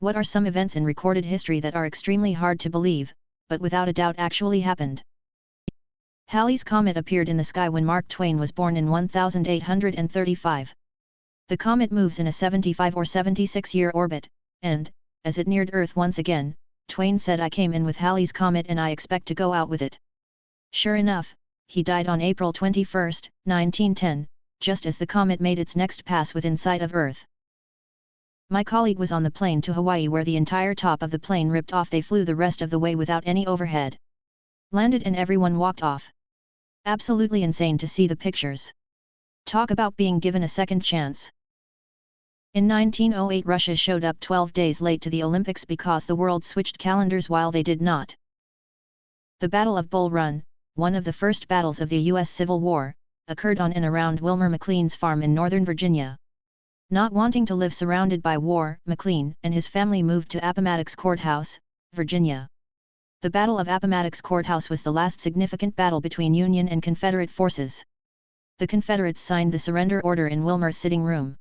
What are some events in recorded history that are extremely hard to believe, but without a doubt actually happened? Halley's Comet appeared in the sky when Mark Twain was born in 1835. The comet moves in a 75 or 76-year orbit, and, as it neared Earth once again, Twain said, "I came in with Halley's Comet and I expect to go out with it." Sure enough, he died on April 21, 1910, just as the comet made its next pass within sight of Earth. My colleague was on the plane to Hawaii where the entire top of the plane ripped off. They flew the rest of the way without any overhead. Landed and everyone walked off. Absolutely insane to see the pictures. Talk about being given a second chance. In 1908 Russia showed up 12 days late to the Olympics because the world switched calendars while they did not. The Battle of Bull Run, one of the first battles of the U.S. Civil War, occurred on and around Wilmer McLean's farm in Northern Virginia. Not wanting to live surrounded by war, McLean and his family moved to Appomattox Courthouse, Virginia. The Battle of Appomattox Courthouse was the last significant battle between Union and Confederate forces. The Confederates signed the surrender order in Wilmer's sitting room.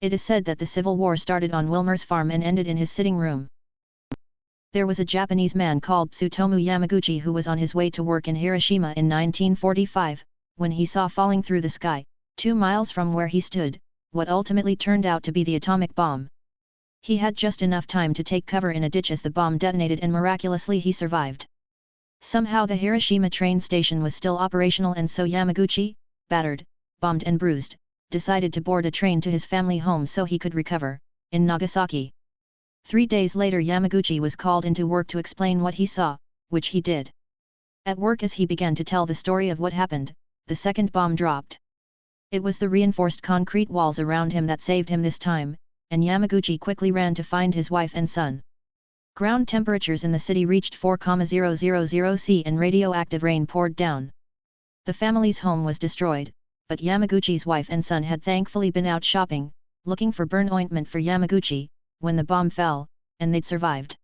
It is said that the Civil War started on Wilmer's farm and ended in his sitting room. There was a Japanese man called Tsutomu Yamaguchi who was on his way to work in Hiroshima in 1945, when he saw falling through the sky, 2 miles from where he stood, what ultimately turned out to be the atomic bomb. He had just enough time to take cover in a ditch as the bomb detonated and miraculously he survived. Somehow the Hiroshima train station was still operational and so Yamaguchi, battered, bombed and bruised, decided to board a train to his family home so he could recover, in Nagasaki. 3 days later Yamaguchi was called into work to explain what he saw, which he did. At work as he began to tell the story of what happened, the second bomb dropped. It was the reinforced concrete walls around him that saved him this time, and Yamaguchi quickly ran to find his wife and son. Ground temperatures in the city reached 4,000 C and radioactive rain poured down. The family's home was destroyed, but Yamaguchi's wife and son had thankfully been out shopping, looking for burn ointment for Yamaguchi, when the bomb fell, and they'd survived.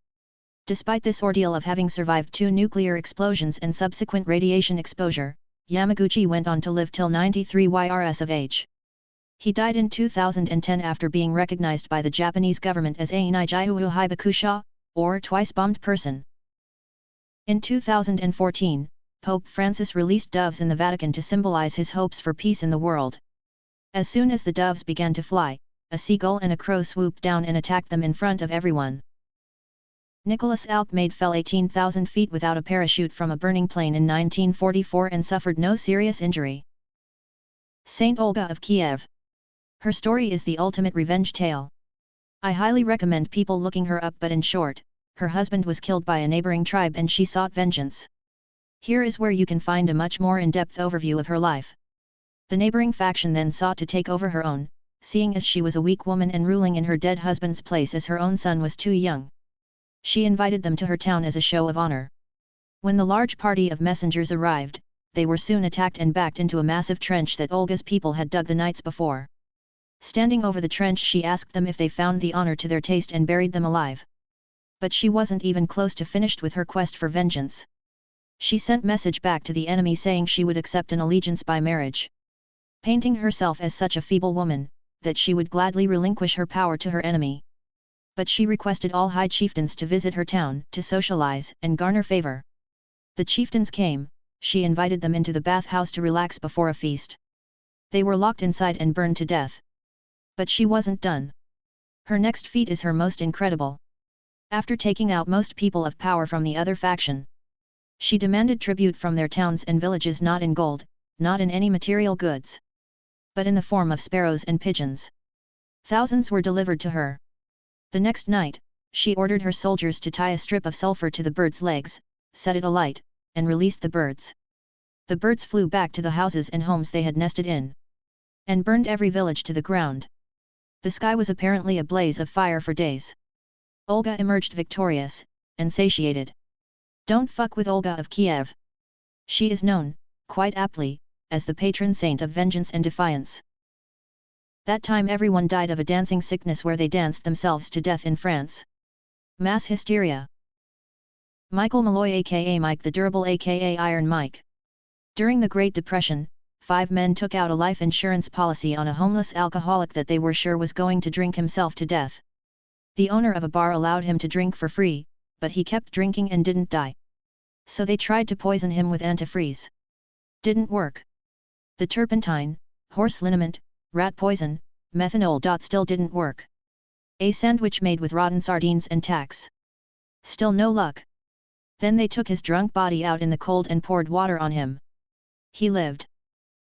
Despite this ordeal of having survived 2 nuclear explosions and subsequent radiation exposure, Yamaguchi went on to live till 93 years of age. He died in 2010 after being recognized by the Japanese government as a Nijihu Hibakusha, or twice-bombed person. In 2014, Pope Francis released doves in the Vatican to symbolize his hopes for peace in the world. As soon as the doves began to fly, a seagull and a crow swooped down and attacked them in front of everyone. Nicholas Alcmade fell 18,000 feet without a parachute from a burning plane in 1944 and suffered no serious injury. Saint Olga of Kiev. Her story is the ultimate revenge tale. I highly recommend people looking her up, but in short, her husband was killed by a neighboring tribe and she sought vengeance. Here is where you can find a much more in-depth overview of her life. The neighboring faction then sought to take over her own, seeing as she was a weak woman and ruling in her dead husband's place as her own son was too young. She invited them to her town as a show of honor. When the large party of messengers arrived, they were soon attacked and backed into a massive trench that Olga's people had dug the nights before. Standing over the trench she asked them if they found the honor to their taste and buried them alive. But she wasn't even close to finished with her quest for vengeance. She sent message back to the enemy saying she would accept an allegiance by marriage. Painting herself as such a feeble woman, that she would gladly relinquish her power to her enemy. But she requested all high chieftains to visit her town to socialize and garner favor. The chieftains came, she invited them into the bathhouse to relax before a feast. They were locked inside and burned to death. But she wasn't done. Her next feat is her most incredible. After taking out most people of power from the other faction, she demanded tribute from their towns and villages, not in gold, not in any material goods, but in the form of sparrows and pigeons. Thousands were delivered to her. The next night, she ordered her soldiers to tie a strip of sulfur to the birds' legs, set it alight, and released the birds. The birds flew back to the houses and homes they had nested in, and burned every village to the ground. The sky was apparently a blaze of fire for days. Olga emerged victorious, and satiated. Don't fuck with Olga of Kiev. She is known, quite aptly, as the patron saint of vengeance and defiance. That time everyone died of a dancing sickness where they danced themselves to death in France. Mass hysteria. Michael Malloy aka Mike the Durable aka Iron Mike. During the Great Depression, 5 men took out a life insurance policy on a homeless alcoholic that they were sure was going to drink himself to death. The owner of a bar allowed him to drink for free, but he kept drinking and didn't die. So they tried to poison him with antifreeze. Didn't work. The turpentine, horse liniment, rat poison, methanol. Still didn't work. A sandwich made with rotten sardines and tacks. Still no luck. Then they took his drunk body out in the cold and poured water on him. He lived.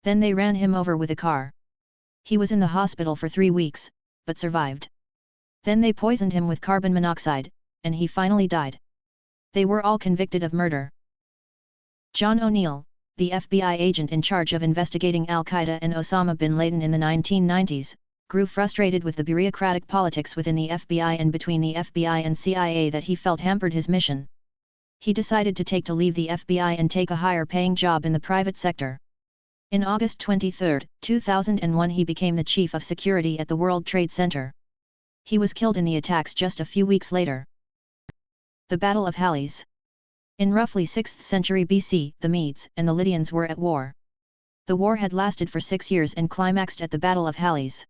Then they ran him over with a car. He was in the hospital for 3 weeks, but survived. Then they poisoned him with carbon monoxide, and he finally died. They were all convicted of murder. John O'Neill, the FBI agent in charge of investigating Al-Qaeda and Osama bin Laden in the 1990s, grew frustrated with the bureaucratic politics within the FBI and between the FBI and CIA that he felt hampered his mission. He decided to leave the FBI and take a higher-paying job in the private sector. In August 23, 2001 he became the chief of security at the World Trade Center. He was killed in the attacks just a few weeks later. The Battle of Halys. In roughly 6th century BC, the Medes and the Lydians were at war. The war had lasted for 6 years and climaxed at the Battle of Halys.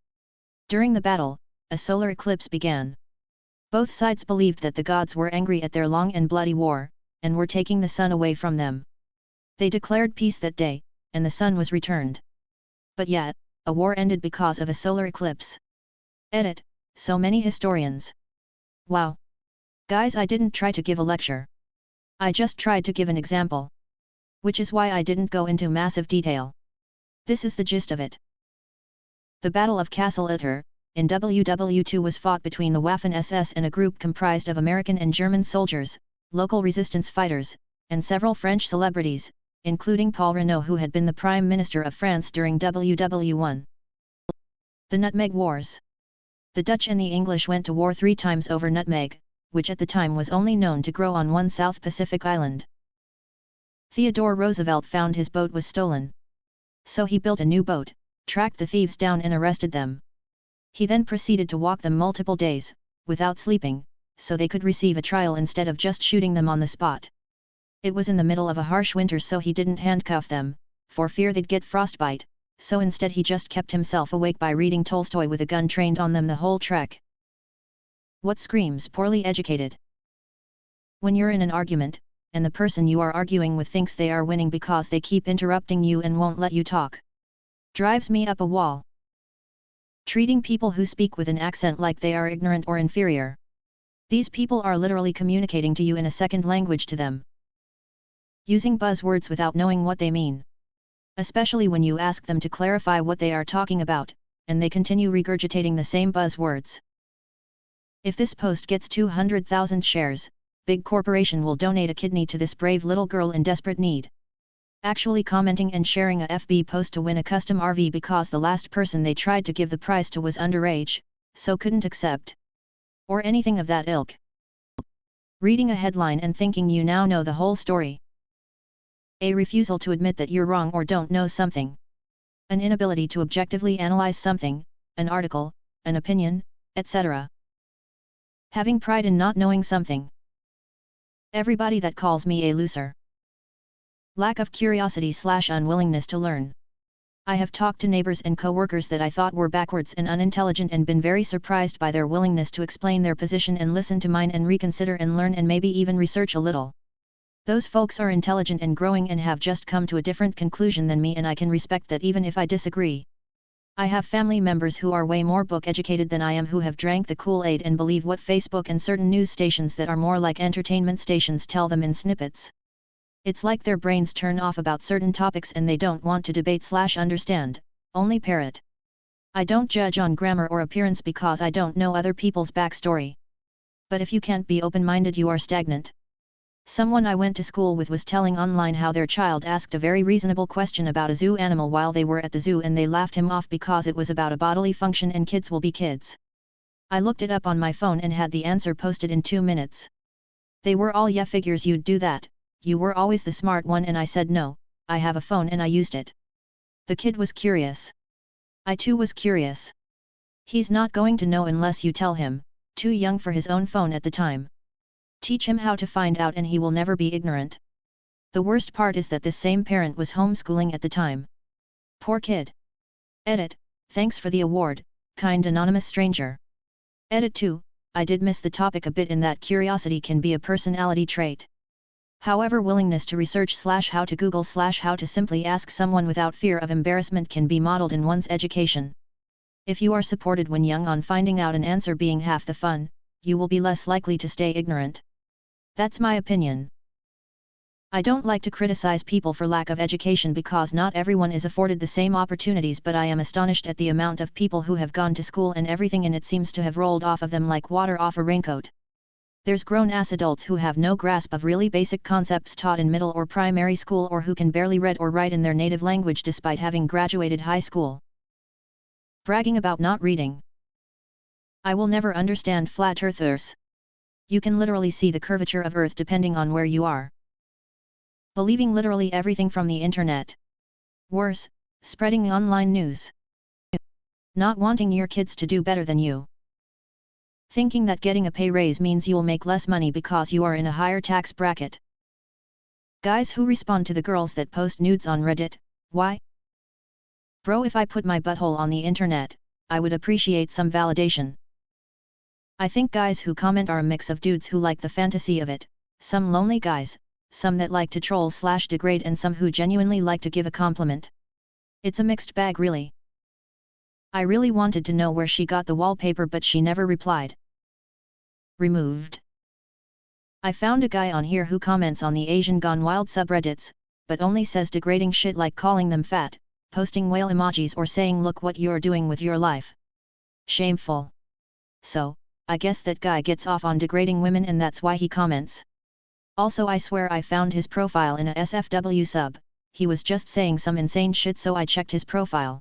During the battle, a solar eclipse began. Both sides believed that the gods were angry at their long and bloody war, and were taking the sun away from them. They declared peace that day, and the sun was returned. But yet, a war ended because of a solar eclipse. Edit, so many historians. Wow! Guys, I didn't try to give a lecture. I just tried to give an example. Which is why I didn't go into massive detail. This is the gist of it. The Battle of Castle Itter, in WW2 was fought between the Waffen-SS and a group comprised of American and German soldiers, local resistance fighters, and several French celebrities, including Paul Renault, who had been the Prime Minister of France during WW1. The Nutmeg Wars. The Dutch and the English went to war 3 times over nutmeg, which at the time was only known to grow on one South Pacific island. Theodore Roosevelt found his boat was stolen. So he built a new boat, tracked the thieves down and arrested them. He then proceeded to walk them multiple days, without sleeping, so they could receive a trial instead of just shooting them on the spot. It was in the middle of a harsh winter, so he didn't handcuff them, for fear they'd get frostbite, so instead he just kept himself awake by reading Tolstoy with a gun trained on them the whole trek. What screams poorly educated? When you're in an argument, and the person you are arguing with thinks they are winning because they keep interrupting you and won't let you talk. Drives me up a wall. Treating people who speak with an accent like they are ignorant or inferior. These people are literally communicating to you in a second language to them. Using buzzwords without knowing what they mean. Especially when you ask them to clarify what they are talking about, and they continue regurgitating the same buzzwords. If this post gets 200,000 shares, big corporation will donate a kidney to this brave little girl in desperate need. Actually commenting and sharing a FB post to win a custom RV because the last person they tried to give the prize to was underage, so couldn't accept. Or anything of that ilk. Reading a headline and thinking you now know the whole story. A refusal to admit that you're wrong or don't know something. An inability to objectively analyze something, an article, an opinion, etc. Having pride in not knowing something. Everybody that calls me a loser. Lack of curiosity/unwillingness to learn. I have talked to neighbors and co-workers that I thought were backwards and unintelligent and been very surprised by their willingness to explain their position and listen to mine and reconsider and learn and maybe even research a little. Those folks are intelligent and growing and have just come to a different conclusion than me, and I can respect that even if I disagree. I have family members who are way more book educated than I am, who have drank the Kool-Aid and believe what Facebook and certain news stations that are more like entertainment stations tell them in snippets. It's like their brains turn off about certain topics and they don't want to debate/understand, only parrot. I don't judge on grammar or appearance because I don't know other people's backstory. But if you can't be open-minded, you are stagnant. Someone I went to school with was telling online how their child asked a very reasonable question about a zoo animal while they were at the zoo and they laughed him off because it was about a bodily function and kids will be kids. I looked it up on my phone and had the answer posted in 2 minutes. They were all, yeah, figures you'd do that, you were always the smart one, and I said no, I have a phone and I used it. The kid was curious. I too was curious. He's not going to know unless you tell him, too young for his own phone at the time. Teach him how to find out and he will never be ignorant. The worst part is that this same parent was homeschooling at the time. Poor kid. Edit, thanks for the award, kind anonymous stranger. Edit 2, I did miss the topic a bit in that curiosity can be a personality trait. However, willingness to research / how to Google / how to simply ask someone without fear of embarrassment can be modeled in one's education. If you are supported when young on finding out an answer being half the fun, you will be less likely to stay ignorant. That's my opinion. I don't like to criticize people for lack of education because not everyone is afforded the same opportunities, but I am astonished at the amount of people who have gone to school and everything in it seems to have rolled off of them like water off a raincoat. There's grown-ass adults who have no grasp of really basic concepts taught in middle or primary school, or who can barely read or write in their native language despite having graduated high school. Bragging about not reading. I will never understand flat earthers. You can literally see the curvature of Earth depending on where you are. Believing literally everything from the internet. Worse, spreading online news. Not wanting your kids to do better than you. Thinking that getting a pay raise means you'll make less money because you are in a higher tax bracket. Guys who respond to the girls that post nudes on Reddit, why? Bro, if I put my butthole on the internet, I would appreciate some validation. I think guys who comment are a mix of dudes who like the fantasy of it, some lonely guys, some that like to troll / degrade, and some who genuinely like to give a compliment. It's a mixed bag really. I really wanted to know where she got the wallpaper, but she never replied. Removed. I found a guy on here who comments on the Asian Gone Wild subreddits, but only says degrading shit like calling them fat, posting whale emojis, or saying look what you're doing with your life. Shameful. So, I guess that guy gets off on degrading women and that's why he comments. Also, I swear I found his profile in a SFW sub, he was just saying some insane shit, so I checked his profile.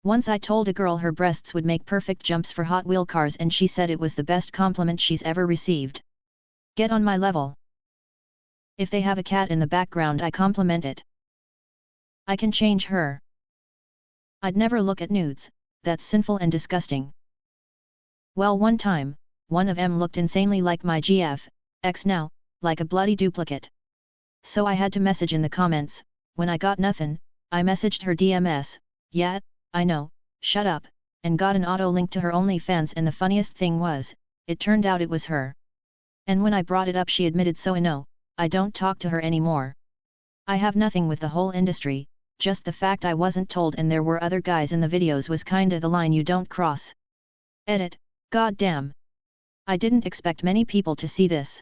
Once I told a girl her breasts would make perfect jumps for Hot Wheel cars and she said it was the best compliment she's ever received. Get on my level. If they have a cat in the background, I compliment it. I can change her. I'd never look at nudes, that's sinful and disgusting. Well, one time, one of them looked insanely like my GF, ex now, like a bloody duplicate. So I had to message in the comments. When I got nothing, I messaged her DMS, yeah, I know, shut up, and got an auto link to her OnlyFans, and the funniest thing was, it turned out it was her. And when I brought it up, she admitted, so no, I don't talk to her anymore. I have nothing with the whole industry, just the fact I wasn't told and there were other guys in the videos was kinda the line you don't cross. Edit, goddamn. I didn't expect many people to see this.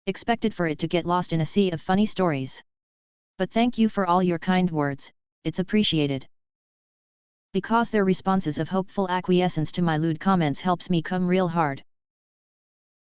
Expected for it to get lost in a sea of funny stories. But thank you for all your kind words, it's appreciated. Because their responses of hopeful acquiescence to my lewd comments helps me come real hard.